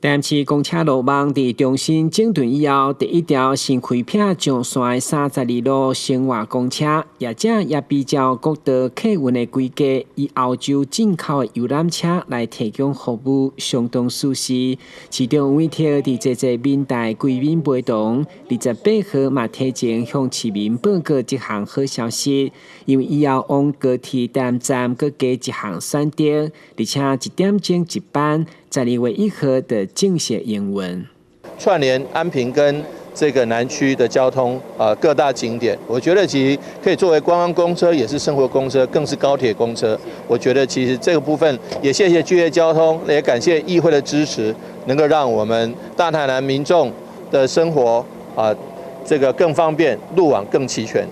台南市公车路网伫中心整顿以后，第一条新开辟上线的32路生活公车，业者也比照国道客运的规格，以欧洲进口的游览车来提供服务，相当舒适。市长委托伫这民代贵宾陪同，28号嘛提前向市民报告这项好消息，因为以后往高铁台南站各加一项选择，而且1点钟一班。12月1号的正式营运，串联安平跟这个南区的交通各大景点，我觉得其实可以作为观光公车，也是生活公车，更是高铁公车。我觉得其实这个部分也谢谢巨业交通，也感谢议会的支持，能够让我们大台南民众的生活这个更方便，路网更齐全。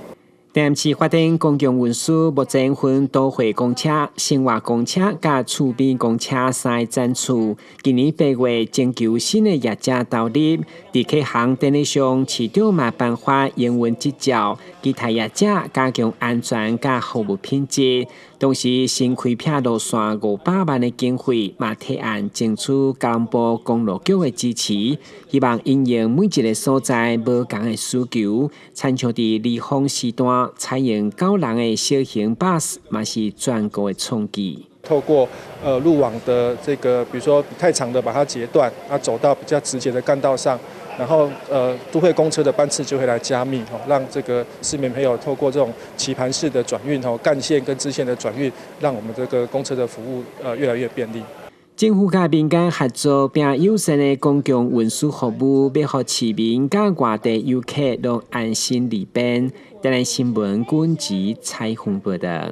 台南市发展公共运输目前分都会公车、生活公车甲厝边公车3个展出。今年8月征求新的业者投入，伫客行电力上，市长嘛颁发营运执照，其他业者加强安全甲服务品质。同时，新开辟路线500万的经费，嘛提案争取交通部公路局的支持，希望因应每一个所在无同的需求，参照伫离峰时段采用9人的小型巴士，嘛是全国的创举。透过路网的这个，比如说太长的把它截断，走到比较直接的干道上，然后都会公车的班次就会来加密，让这个市民朋友透过这种棋盘式的转运，干线跟支线的转运，让我们这个公车的服务越来越便利。政府甲民间合作，并友善的公共运输服务，要互市民甲外地游客都安心利便。台南新闻管制采访报道。